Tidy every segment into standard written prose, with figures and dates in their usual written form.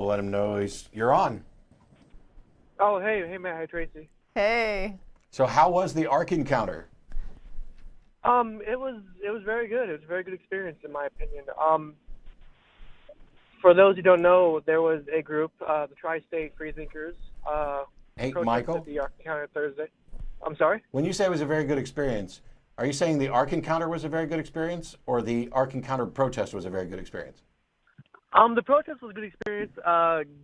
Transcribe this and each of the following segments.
We'll let him know you're on. Oh, hey, Matt, hi, Tracy. Hey. So how was the Ark encounter? It was very good. It was a very good experience, in my opinion. For those who don't know, there was a group, the Tri-State Freethinkers, Hey, protested Michael, the Ark Encounter Thursday. I'm sorry? when you say it was a very good experience, are you saying the Ark encounter was a very good experience, or the Ark encounter protest was a very good experience? The protest was a good experience.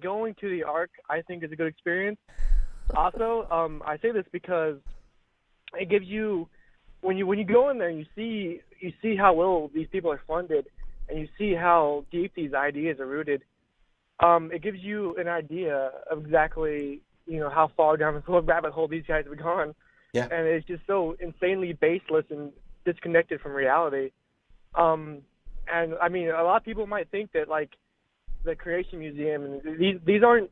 Going to the Ark, I think, is a good experience. Also, I say this because it gives you, when you go in there, you see how well these people are funded, and you see how deep these ideas are rooted. It gives you an idea of exactly, how far down the rabbit hole these guys have gone. Yeah. And it's just so insanely baseless and disconnected from reality. And I mean, a lot of people might think that like the Creation Museum and these aren't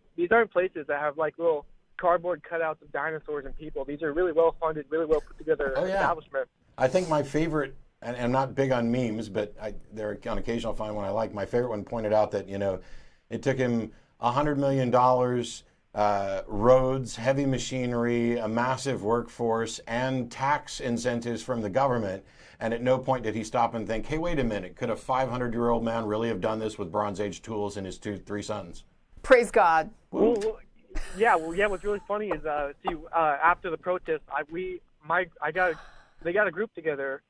places that have like little cardboard cutouts of dinosaurs and people. These are really well funded, really well put together establishments. I think my favorite, and I'm not big on memes, but there on occasion I'll find one I like. My favorite one pointed out that it took him $100 million, roads, heavy machinery, a massive workforce, and tax incentives from the government. And at no point did he stop and think, hey, wait a minute, could a 500-year-old man really have done this with Bronze Age tools and his 3 sons? Praise God. Well, yeah. What's really funny is, after the protest, they got a group together.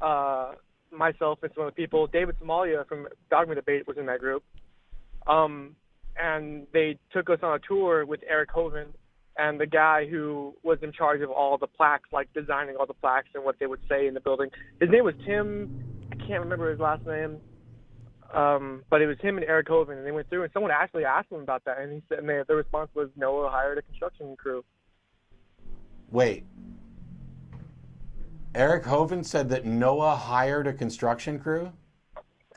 Myself and some other people. David Somalia from Dogma Debate was in that group. And they took us on a tour with Eric Hovind and the guy who was in charge of all the plaques, like designing all the plaques and what they would say in the building. His name was Tim. I can't remember his last name. But it was him and Eric Hovind, and they went through, and someone actually asked him about that, and he said, the response was Noah hired a construction crew. Wait. Eric Hovind said that Noah hired a construction crew?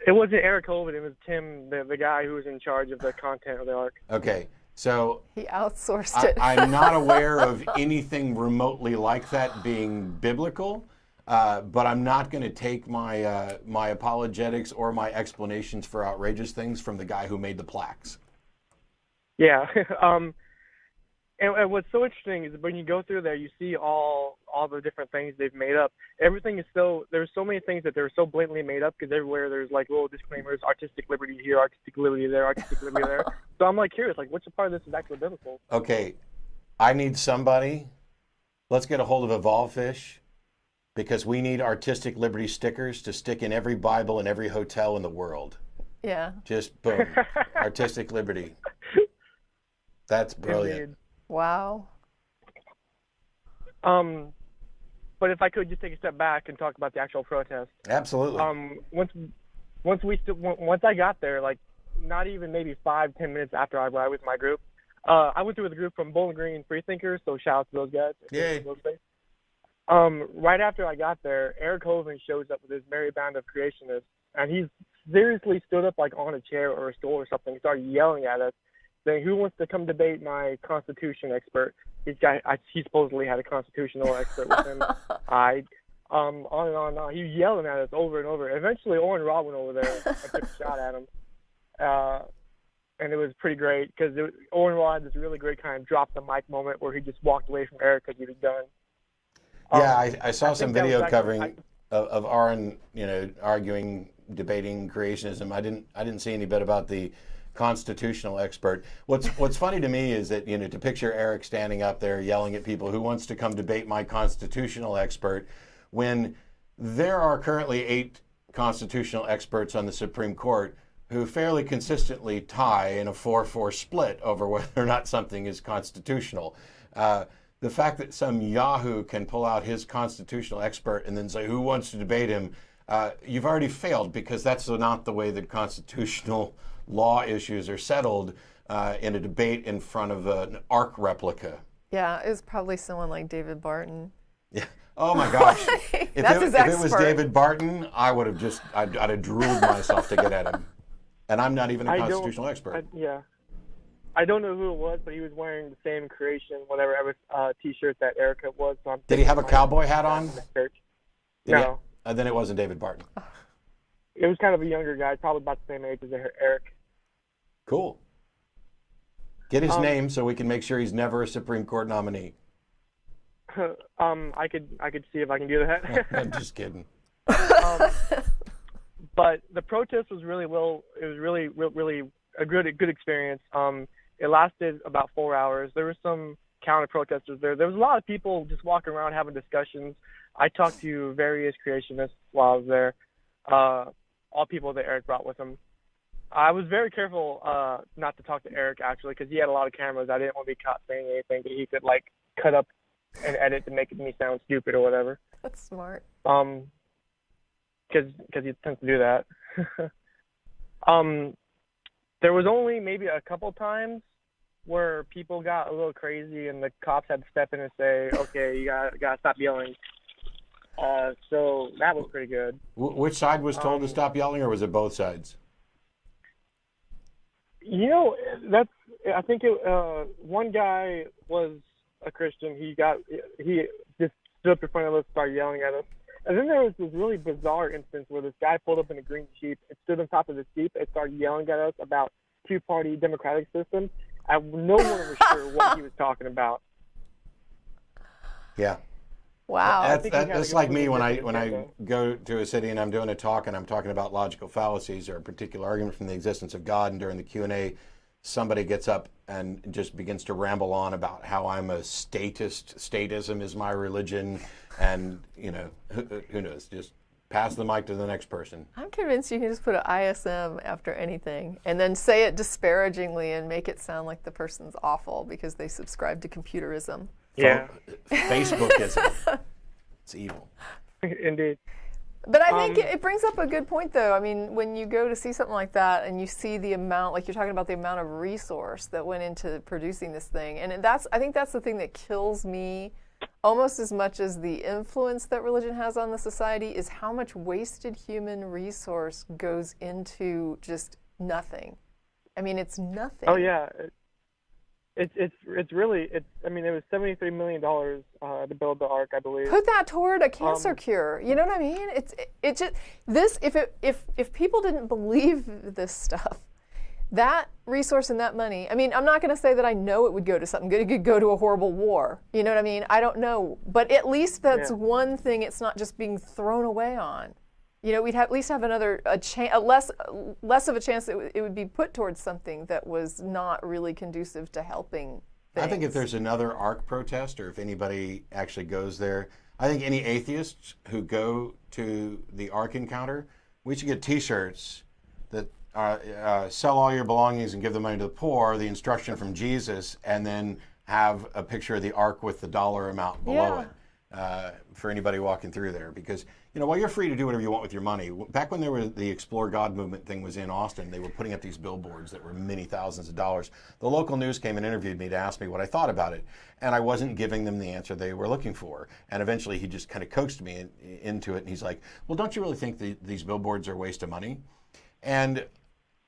It wasn't Eric Hovind, it was Tim, the guy who was in charge of the content of the Ark. Okay, so He outsourced it. I'm not aware of anything remotely like that being biblical, but I'm not going to take my my apologetics or my explanations for outrageous things from the guy who made the plaques. Yeah. And what's so interesting is when you go through there, you see all the different things they've made up. Everything is there's so many things that they're so blatantly made up because everywhere there's like little disclaimers, artistic liberty here, artistic liberty there, artistic liberty there. So I'm like curious, like which part of this is actually biblical? Okay, I need somebody. Let's get a hold of Evolve Fish because we need artistic liberty stickers to stick in every Bible and every hotel in the world. Yeah. Just boom, artistic liberty. That's brilliant. Indeed. Wow. But if I could just take a step back and talk about the actual protest. Absolutely. Once I got there, like not even maybe 5-10 minutes after I arrived with my group, I went through with a group from Bowling Green Freethinkers, so shout out to those guys. Yay. Right after I got there, Eric Hovind shows up with his merry band of creationists, and he seriously stood up like on a chair or a stool or something, and started yelling at us, saying, "Who wants to come debate my Constitution expert?" He supposedly had a constitutional expert with him. On and on. He was yelling at us over and over. Eventually, Owen Robb went over there and took a shot at him. And it was pretty great because Owen Robb had this really great kind of drop the mic moment where he just walked away from Eric because he was done. Yeah, I saw some video covering of Aaron, arguing, debating creationism. I didn't see any bit about the constitutional expert. What's funny to me is that to picture Eric standing up there yelling at people, who wants to come debate my constitutional expert, when there are currently 8 constitutional experts on the Supreme Court who fairly consistently tie in a 4-4 split over whether or not something is constitutional. The fact that some yahoo can pull out his constitutional expert and then say, who wants to debate him? You've already failed, because that's not the way that constitutional law issues are settled in a debate in front of an Ark replica. Yeah, it was probably someone like David Barton. Yeah. Oh my gosh. If it was David Barton, I'd have drooled myself to get at him. And I'm not even a constitutional expert. I don't know who it was, but he was wearing the same creation, whatever T-shirt that Erica was. So did he have a cowboy hat on? No. Then it wasn't David Barton. It was kind of a younger guy, probably about the same age as Eric. Cool. Get his name so we can make sure he's never a Supreme Court nominee. I could see if I can do that. I'm just kidding. But the protest was really well. It was really a good experience. It lasted about 4 hours. There were some counter protesters there. There was a lot of people just walking around having discussions. I talked to various creationists while I was there. All people that Eric brought with him. I was very careful not to talk to Eric actually because he had a lot of cameras. I didn't want to be caught saying anything that he could like cut up and edit to make me sound stupid or whatever. That's smart. Because he tends to do that. There was only maybe a couple times where people got a little crazy and the cops had to step in and say, okay, you gotta stop yelling. So that was pretty good. Which side was told to stop yelling, or was it both sides? You know, I think one guy was a Christian. He just stood up in front of us, started yelling at us. And then there was this really bizarre instance where this guy pulled up in a green Jeep and stood on top of the Jeep and started yelling at us about two-party democratic system. And no one was sure what he was talking about. Yeah. Wow. That's like me when I go to a city and I'm doing a talk and I'm talking about logical fallacies or a particular argument from the existence of God, and during the Q&A, somebody gets up and just begins to ramble on about how I'm a statist, statism is my religion, and, you know, who knows, just pass the mic to the next person. I'm convinced you can just put an ISM after anything and then say it disparagingly and make it sound like the person's awful because they subscribe to computerism. Yeah. Facebook is it's evil. Indeed. But I think it brings up a good point, though. I mean, when you go to see something like that and you see the amount, like you're talking about the amount of resource that went into producing this thing, and I think that's the thing that kills me almost as much as the influence that religion has on the society is how much wasted human resource goes into just nothing. I mean, it's nothing. Oh, yeah. It's really I mean, it was $73 million to build the Ark, I believe. Put that toward a cancer cure. You know what I mean? It just this if people didn't believe this stuff, that resource and that money. I mean, I'm not going to say that I know it would go to something good. It could go to a horrible war. You know what I mean? I don't know, but at least that's one thing. It's not just being thrown away on. You know, we'd at least have less of a chance that it would be put towards something that was not really conducive to helping things. I think if there's another ARC protest, or if anybody actually goes there, I think any atheists who go to the ARC encounter, we should get T-shirts that sell all your belongings and give the money to the poor, the instruction from Jesus, and then have a picture of the ARC with the dollar amount below it. For anybody walking through there, because while you're free to do whatever you want with your money, back when the Explore God movement thing was in Austin, they were putting up these billboards that were many thousands of dollars. The local news came and interviewed me to ask me what I thought about it, and I wasn't giving them the answer they were looking for. And eventually he just kind of coaxed me into it, and he's like, well, don't you really think these billboards are a waste of money? And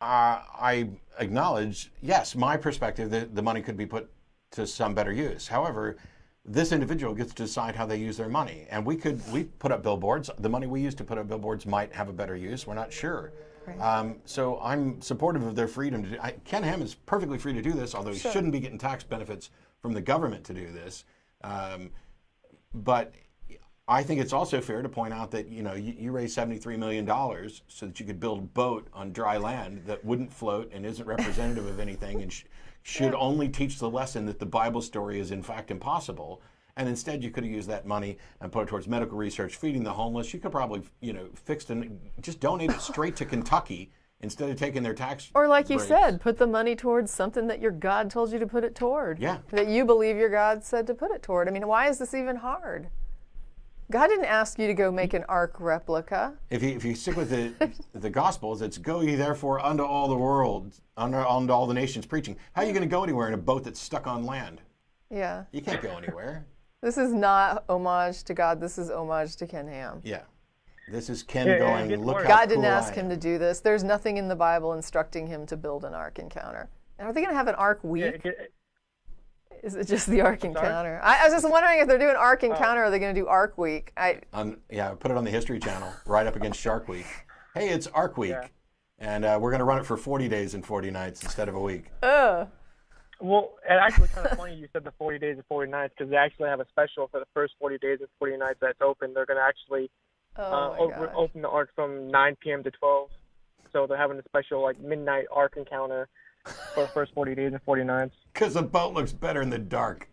I acknowledge, yes, my perspective, that the money could be put to some better use. However, this individual gets to decide how they use their money. And we put up billboards. The money we use to put up billboards might have a better use. We're not sure. Right. So I'm supportive of their freedom to do. Ken Ham is perfectly free to do this, although he shouldn't be getting tax benefits from the government to do this. But I think it's also fair to point out that you raised $73 million so that you could build a boat on dry land that wouldn't float and isn't representative of anything and should only teach the lesson that the Bible story is in fact impossible. And instead you could have used that money and put it towards medical research, feeding the homeless. You could probably just donate it straight to Kentucky instead of taking their tax Or like you breaks. said, put the money towards something that your God told you to put it toward. Yeah. That you believe your God said to put it toward. I mean, why is this even hard? God didn't ask you to go make an Ark replica. If you stick with the Gospels, it's go ye therefore unto all the world, unto all the nations preaching. How are you going to go anywhere in a boat that's stuck on land? Yeah. You can't go anywhere. This is not homage to God. This is homage to Ken Ham. Yeah. This is Ken going, look how God didn't cool ask him to do this. There's nothing in the Bible instructing him to build an Ark encounter. And are they going to have an Ark week? Is it just the Ark Encounter? I was just wondering if they're doing Ark Encounter, or are they going to do Ark Week? Put it on the History Channel, right up against Shark Week. Hey, it's Ark Week, and we're going to run it for 40 days and 40 nights instead of a week. Well, it actually kind of funny you said the 40 days and 40 nights because they actually have a special for the first 40 days and 40 nights that's open. They're going to actually open the Ark from 9 p.m. to 12. So they're having a special like midnight Ark encounter for the first 40 days and 40 nights. Because the boat looks better in the dark.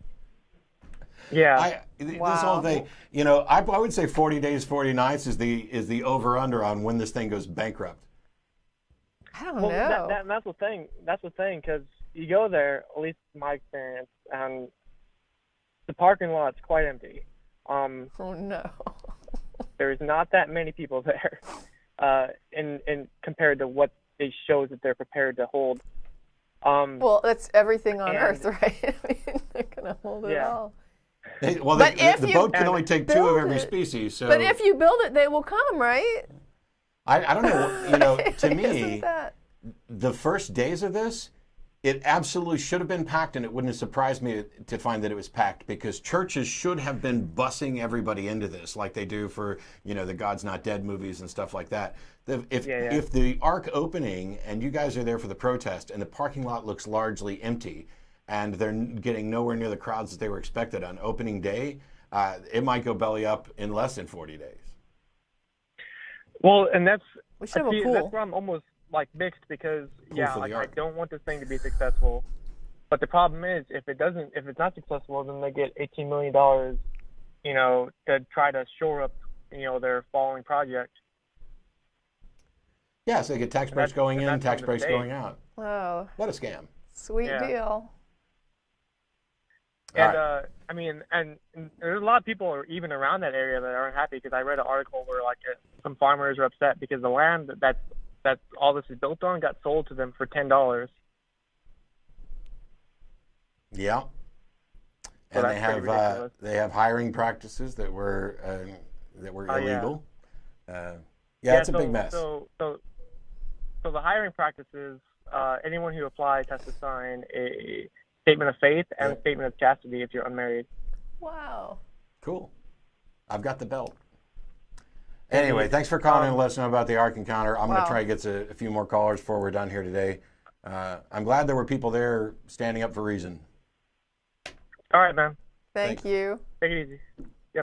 Yeah. This whole thing, you know, I would say 40 days, 40 nights is the over-under on when this thing goes bankrupt. I don't know. That's the thing. That's the thing, because you go there, at least in my experience, and the parking lot's quite empty. Oh, no. There's not that many people there, in compared to what it shows that they're prepared to hold. Well, that's everything on Earth, right? I mean, they're going to hold it all. Well, the boat can only take 2 of every species. So. But if you build it, they will come, right? I don't know. You know, to me, the first days of this, it absolutely should have been packed, and it wouldn't have surprised me to find that it was packed because churches should have been bussing everybody into this like they do for, you know, the God's Not Dead movies and stuff like that. If the Ark opening and you guys are there for the protest and the parking lot looks largely empty and they're getting nowhere near the crowds that they were expected on opening day, it might go belly up in less than 40 days. Well, and that's we should have a pool. That's where I'm almost like mixed because I don't want this thing to be successful, but the problem is if it's not successful, then they get $18 million, you know, to try to shore up, you know, their falling project. Yeah, so they get tax breaks going in, tax breaks going out. Wow, what a scam! Sweet deal. And I mean, and there's a lot of people even around that area that aren't happy because I read an article where like some farmers are upset because the land that's all this is built on got sold to them for $10. Yeah. So and they have hiring practices that were illegal. It's a big mess. So the hiring practices, anyone who applies has to sign a statement of faith and a statement of chastity if you're unmarried. Wow. Cool. I've got the belt. Anyway, thanks for calling and letting us know about the Ark encounter. I'm going to try to get a few more callers before we're done here today. I'm glad there were people there standing up for reason. All right, man. Thank you. Take it easy.